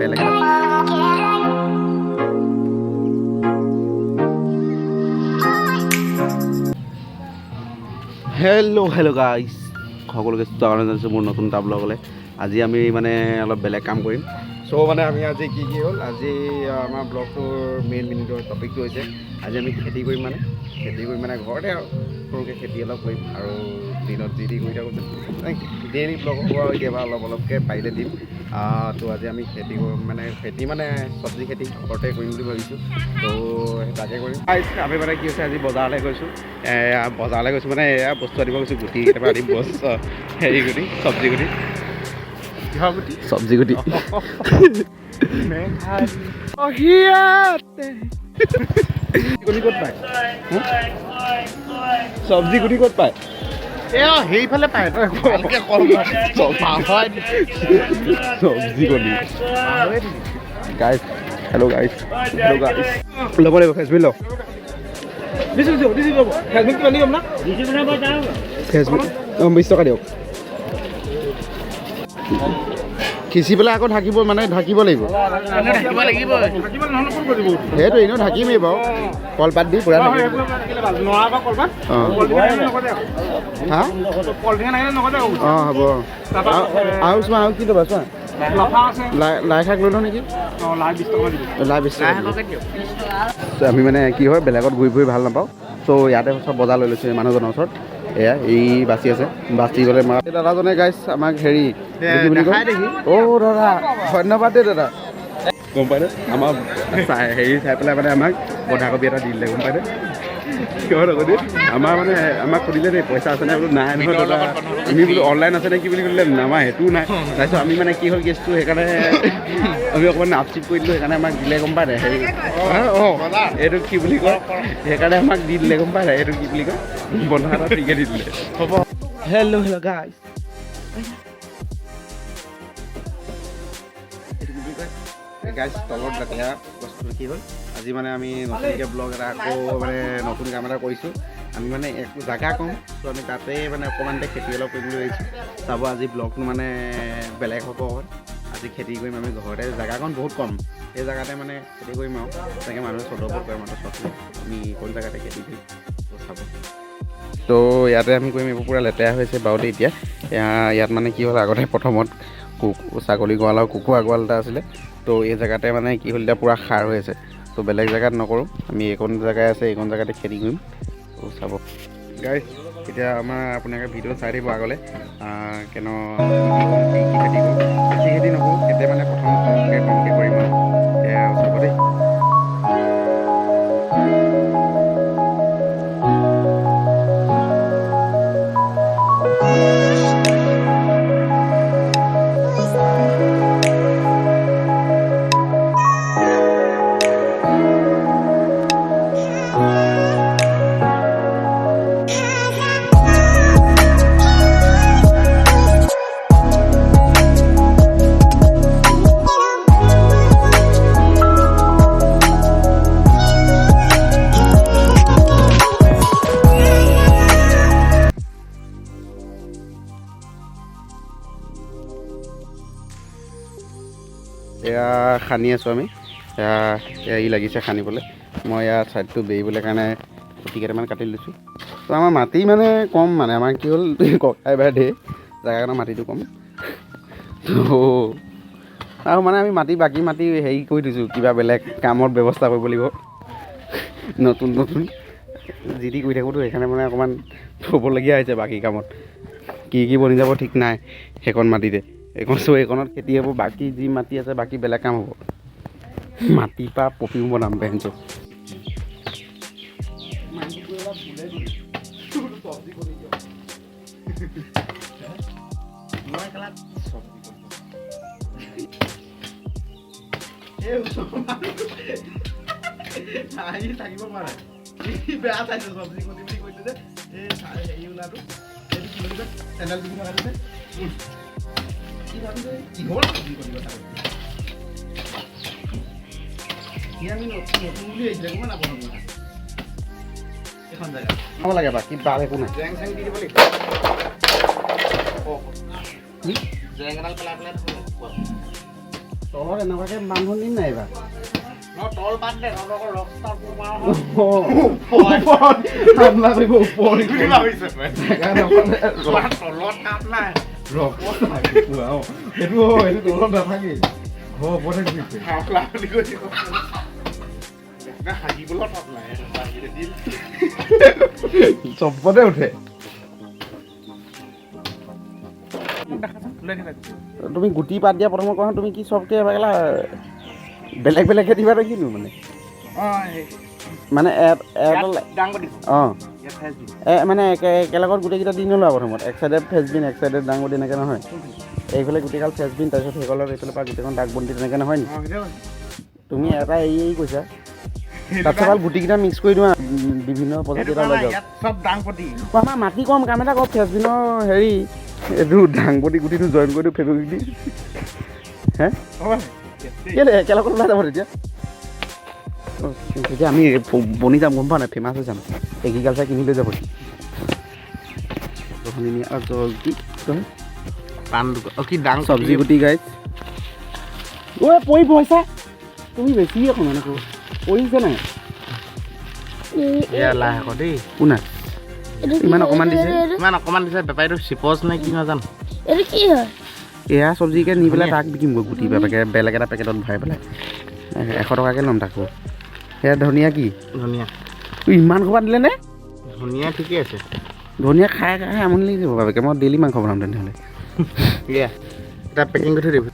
বেলেগ hello' guys সকলোকে স্বাগতম জনাইছোঁ মোৰ নতুন এটা ব্লগলৈ। আজি আমি মানে অলপ বেলেগ কাম কৰিম। চ' মানে আমি আজি কি হ'ল, আজি আমাৰ ব্লগটোৰ মেইন টপিকটো হৈছে আজি আমি খেতি কৰিম মানে ঘৰতে আৰু সৰুকৈ খেতি অলপ কৰিম আৰু দিনত যি কৰি থাকোঁ ডেইলি ব্লগ হ'ব আৰু কেতিয়াবা অলপকৈ পাৰিলে দিম। তো আজি আমি খেতি মানে চব্জি খেতি ঘৰতে কৰিম বুলি ভাবিছোঁ। তো তাকে কৰিম। আমি মানে কি হৈছে আজি বজাৰলৈ গৈছোঁ মানে এয়া বস্তু আনিব গৈছোঁ, গুটি কেতিয়াবা আনিম হেৰি গুটি চব্জি গুটি চব্জি গুটি ক'ত পায় চব্জি গুটি ক'ত পায়? সেইফালে পায় চব্জি গুটি গাইজ হেল্ল' গাইজ ল'ব লাগিব ফেচবুক লওক ফেচবুকটো আনি ল'ম না ফেচবুক 20 টকা দিয়ক। খিচি পেলাই আকৌ ঢাকিব লাগিব সেইটো এনেও ঢাকিমেই বাৰু কলপাত দি পূৰা হা অঁ হ'ব আৰু চোৱা আৰু কি ল'বা চোৱা লাই শাক লৈ লওঁ নেকি লাই 20 টকা। আমি মানে কি হয় বেলেগত ঘূৰি ফুৰি ভাল নাপাওঁ। চ' ইয়াতে চব বজাৰ লৈ লৈছোঁ এই মানুহজনৰ ওচৰত। এয়া এই বাচি আছে, বাচি গ'লে দাদাজনে গাইছ আমাক হেৰি কি বুলি কয় অ' দাদা ধন্যবাদ দেই দাদা। গম পাইনে আমাৰ হেৰি চাই পেলাই মানে আমাক বন্ধাকবি এটা দি দিলে গম পাইনে কিয় নকবি আমাক সুধিলে দেই পইচা আছেনে বোলো নাই নহয় দাদা আমি বোলো অনলাইন আছে নে কি বুলি ক'লে আমাৰ সেইটোও নাই। তাৰপিছত আমি মানে কি হ'ল কেছটো সেইকাৰণে আমি অকণমান আপচিপ কৰি দিলোঁ সেইকাৰণে আমাক দিলে গম পাই নাই হেৰি অঁ এইটো কি বুলি কয় সেইকাৰণে আমাক দি দিলে গম পাই নাই এইটো কি বুলি কয় বন্ধা এটা ফ্ৰীকৈ দি দিলে হ'ব। হেল্ল' গাইজ গাইজ তলত লেতেৰা বস্তুটো কি হ'ল আজি মানে আমি নতুনকৈ ব্লগ এটা আকৌ মানে নতুন কাম এটা কৰিছোঁ। আমি মানে একো জেগা কম ত' আমি তাতে মানে অকণমানতে খেতি অলপ কৰিম বুলি ভাবিছোঁ। চাব আজি ব্লগটো মানে বেলেগ হ'ব অকণ। আজি খেতি কৰিম আমি ঘৰতে, জেগাকণ বহুত কম সেই জেগাতে মানে খেতি কৰিম আৰু তেনেকৈ মানুহে চদব কৰে মানুহ চব আমি কোন জেগাতে খেতি কৰিম চাব। তো ইয়াতে আমি কৰিম এইবোৰ পূৰা লেতেৰা হৈছে বাৰুতে এতিয়া ইয়াত মানে কি হ'ল আগতে প্ৰথমত ছাগলী গঁৰাল আৰু কুকুৰা গঁৰাল এটা আছিলে। তো এই জেগাতে মানে কি হ'ল এতিয়া পূৰা সাৰ হৈ আছে। তো বেলেগ জেগাত নকৰোঁ আমি এইকণ জেগাই আছে এইকণ জেগাতে খেতি কৰিম। তো চাব গাইজ এতিয়া আমাৰ আপোনালোকে ভিডিঅ' চাই দিব আগলৈ কেনে কি খেতি কৰোঁ। বেছি খেতি নকৰোঁ খেতি মানে প্ৰথম কমকৈ কৰিম আৰু এয়া চাব দেই। এয়া খান্দি আছোঁ আমি এয়া ই লাগিছে খান্দিবলৈ। মই ইয়াৰ ছাইডটো বেৰিবলৈ কাৰণে খুঁটি কেইটামান কাটি লৈছোঁ। তো আমাৰ মাটি মানে কম মানে আমাৰ কি হ'ল ককাই ভাই ধেৰ জেগাকণৰ মাটিটো কম। তো আৰু মানে আমি বাকী মাটি হেৰি কৰি দিছোঁ কিবা বেলেগ কামত ব্যৱস্থা কৰিব লাগিব নতুন যি টি কৰি থাকোঁতো সেইকাৰণে মানে অকণমান থ'বলগীয়া হৈছে বাকী কামত কি বনি যাব ঠিক নাই সেইকণ মাটিতে। এইকণত খেতি হ'ব, বাকী যি মাটি আছে বাকী বেলেগ কাম হ'ব। মাটিৰ পৰা পপিং বনাম বেঞ্চত থাকিব পাৰে বেয়া চাইছে চব্জি কৰি বুলি কৈছে যে এই হেৰি ওলাটো এইটো কি বুলি কয় চেণ্ডেল পিন্ধি থকাটো যে আমি নতুন বুলি আহিছিলে গম নাপাওঁ এখন জেগা খাব লাগে বাকী বাল একো নাই জেং চেং দি দিব লাগিব জেং এডাল পেলাই তলত এনেকুৱাকৈ মানুহ নিম নাই এইবাৰ তল বাদ দে তলৰ ৰস্তা হামলা কৰিব ওপৰত তলত কাম নাই সেইটো তলত নাথাকে ঘৰ ওপৰতে ঘূৰিছে হামলা বুলি কৈছে হাগিবলৈ তাত নাই চবতে উঠে তুমি গুটি পাত দিয়া প্ৰথমত কোৱা তুমি কি চবকে এবাৰ বেলেগ বেলেগকৈ দিবা নে কিনো মানে মানে অঁ মানে একেলগত গোটেইকেইটা দি নোলোৱা প্ৰথমত এক চাইডে ফ্ৰেঞ্চবিন এক চাইডে দাংবডি এনেকৈ নহয় এইফালে গোটেইকাল ফ্ৰেঞ্চবিন তাৰপিছত সেইকলৰ এইফালে পৰা গোটেইখন দাংবডি তেনেকৈ নহয় নি তুমি এটা এই কৈছা তাৰপিছত ভাল গুটিকেইটা মিক্স কৰি দিওঁ বিভিন্ন প্ৰজাতিৰ লৈ যাওঁ চব দাংবডি আমাৰ মাটি কম কাম এটা কওঁ ফ্ৰেঞ্চবিনৰ হেৰি এইটো দাংবডি গুটিটো জইন কৰি দিওঁ ফেব্ৰিক দি হে কেলৈ একেলগত ওলাই যাব তেতিয়া তেতিয়া আমি বনি যাম গম পোৱা নাই ফেমাছ হৈ যাম এগ্ৰিকালচাৰ কিনি লৈ যাব কি ডাং চব্জি গুটি গাইছ ঐ পৰি পইচা তুমি বেছি অকণমান আকৌ পৰিছে নাই লাহ আকৌ দেই কোনা ইমান অকণমান দিছে বেপাৰীটো চিপচ নে কি নাজানো এইটো কি হয় এয়া চব্জিকে নি পেলাই তাক বিকিম গৈ গুটি বেলেগ এটা পেকেটত ভৰাই পেলাই 100 টকাকৈ ল'ম তাকো সেয়া ধনিয়া কি ধনিয়া ইমান খোপা দিলে নে ধনিয়া ঠিকে আছে ধনিয়া খাই খাই আমনি লাগি যাব বাবেকে মই ডেইলি মাংস বনাম তেনেহ'লে এটা পেকিং কৰি থৈ দিব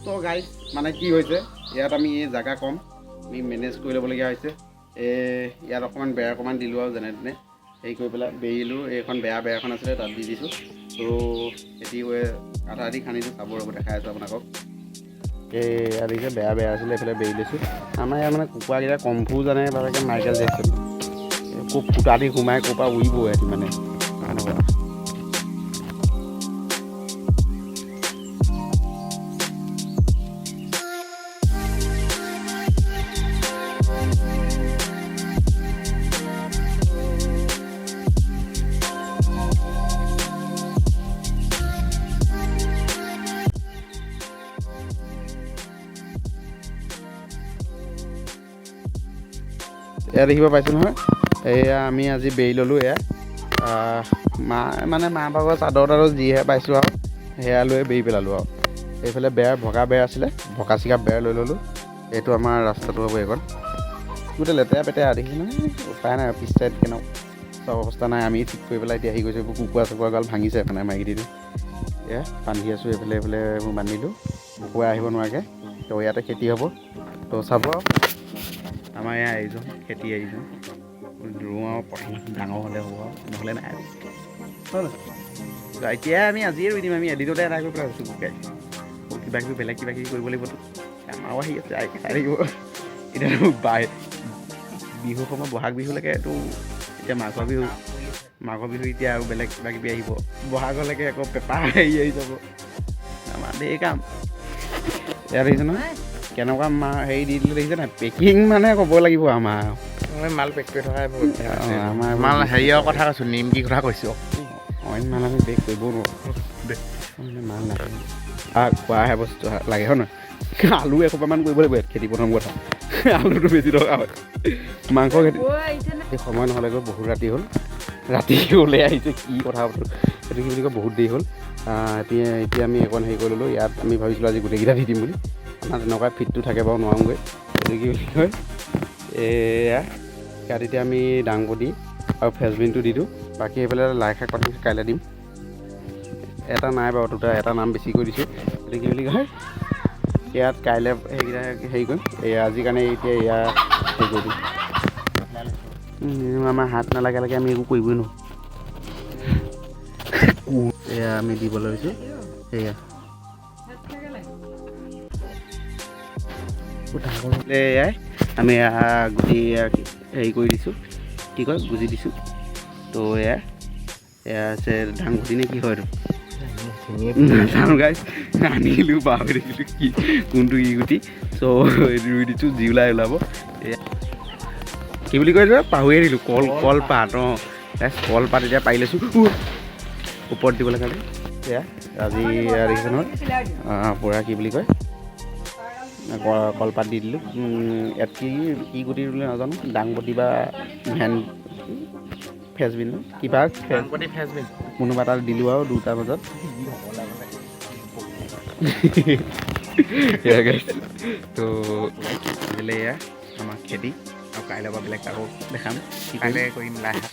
তো গাইজ মানে কি হৈছে ইয়াত আমি এই জেগা কম আমি মেনেজ কৰি ল'বলগীয়া হৈছে ইয়াত অকণমান বেয়া অকণমান দিলোঁ আৰু যেনে তেনে হেৰি কৰি পেলাই বেৰিলোঁ এইখন বেয়াখন আছিলে তাত দি দিছোঁ তো খেতি হৈ আধা আধি খান্দিছোঁ চাব ৰ'ব দেখাই আছোঁ আপোনালোকক এই দেখিছে বেয়া আছিলে এইফালে বেৰি লৈছোঁ আমাৰ ইয়াৰ মানে কুকুৰাকেইটা কমফু জানে বাবেকে মাইকেল জেকচন খুব ফুটা দি সোমাই ক'ৰ পৰা উৰিব সিহঁতি মানে এনেকুৱা এয়া দেখিব পাইছোঁ নহয় এয়া আমি আজি বেৰি ল'লোঁ এয়া মা ভাগৰ চাদৰ যিহে পাইছোঁ আৰু সেয়া লৈ বেৰি পেলালোঁ আৰু এইফালে ভগা বেৰ আছিলে ভকা চিকা বেৰ লৈ ল'লোঁ এইটো আমাৰ ৰাস্তাটো হ'ব এইখন গোটেই লেতেৰা পেতেৰা দেখিছে নহয় উপায় নাই পিছ চাইড কেনেকুৱা চব অৱস্থা নাই আমি ঠিক কৰি পেলাই এতিয়া হেৰি কৰিছোঁ কুকুৰা চুকুৰা গাল ভাঙিছে মানে মাইকী দিলোঁ এয়া বান্ধি আছোঁ এইফালে মই বান্ধিলোঁ কুকুৰা আহিব নোৱাৰাকৈ তো ইয়াতে খেতি হ'ব তো চাব আমাৰ ইয়াৰ আহিছোঁ খেতি আহিছোঁ ৰুওঁ আৰু প্ৰথম ডাঙৰ হ'লে হ'ব আৰু নহ'লে নাই এতিয়া আমি আজিয়ে ৰুই দিম আমি এদিনতে এটা কৰি পেলাই আছোঁ কুকুৰাই কিবা কিবি বেলেগ কিবা কিবি কৰিব লাগিবতো আমাৰো আহি আছে চাই থাকিব এতিয়াতো বিহুৰ সময় বহাগ বিহুলৈকে এইটো এতিয়া মাঘৰ বিহু এতিয়া আৰু বেলেগ কিবা কিবি আহিব বহাগলৈকে আকৌ পেপাৰ হেৰি আহি যাব আমাৰ ধেৰ কাম ইয়াত দেখিছে নহয় কেনেকুৱা হেৰি দি দিলে দেখিছে নাই পেকিং মানে ক'ব লাগিব আমাৰ মাল পেক কৰি থকাই আমাৰ মাল হেৰিয়ৰ কথা কৈছোঁ নিমকি কথা কৈছোঁ অইন মাল আমি পেক কৰিব নোৱাৰোঁ মাল নাথাকে খোৱাহে বস্তু লাগে হয় নহয় আলু এসোপামান কৰিব লাগিব ইয়াত খেতি প্ৰথম কথা আলুটো বেছি দৰকাৰ হয় মাংস খেতি এই সময় নহ'লে গৈ বহুত ৰাতি হ'ল ৰাতি ওলাই আহিছে কি কথা সেইটো কি বুলি কয় বহুত দেৰি হ'ল এতিয়া আমি অকণ হেৰি কৰি ল'লোঁ ইয়াত আমি ভাবিছিলোঁ আজি গোটেইকেইটা দি দিম বুলি আমাৰ তেনেকুৱা ফিটটো থাকে বাৰু নোৱাৰোঁগৈ সেইটো কি বুলি কয় এয়া ইয়াত এতিয়া আমি দাংবডি আৰু ফ্ৰেঞ্চবিনটো দি দিওঁ বাকী সেইফালে লাই শাক পাতি কাইলৈ দিম এটা নাই বাৰু দুটা এটা নাম বেছি কৰি দিছোঁ সেইটো কি বুলি কয় ইয়াত কাইলৈ সেইকেইটা হেৰি কৰিম আজিৰ কাৰণে এতিয়া এয়া হেৰি কৰি দিম আমাৰ হাত নালাগালৈকে আমি একো কৰিবই নোৱাৰোঁ এয়া আমি দিবলৈ লৈছোঁ সেয়া এয়াই আমি গুটি হেৰি কৰি দিছোঁ কি কয় গুজি দিছোঁ তো এয়া আছে দাংবডি নে কি হয় এইটো নাজানো গাইছ আনিলোঁ পাহৰি দেখিলোঁ কি কোনটো কি গুটি চ' ৰুই দিছোঁ যি ওলাব এয়া কি বুলি কয় পাহৰিয়ে দিলোঁ কলপাত অঁ কলপাত এতিয়া পাৰি লৈছোঁ ওপৰত দিবলৈ কাৰণে এয়া আজি দেখিছেনত পূৰা কি বুলি কয় কলপাত দি দিলোঁ ইয়াত কি গুটি দিলে নাজানো দাংবডি বা ফ্ৰেঞ্চবিন কিবা ফ্ৰেঞ্চবিন কোনোবা এটা দিলোঁ আৰু 2টা বজাত তো এইফালে এয়া আমাৰ খেতি আৰু কাইলৈ পৰা বেলেগ আকৌ দেখাম কাইলৈ কৰিম লাই শাক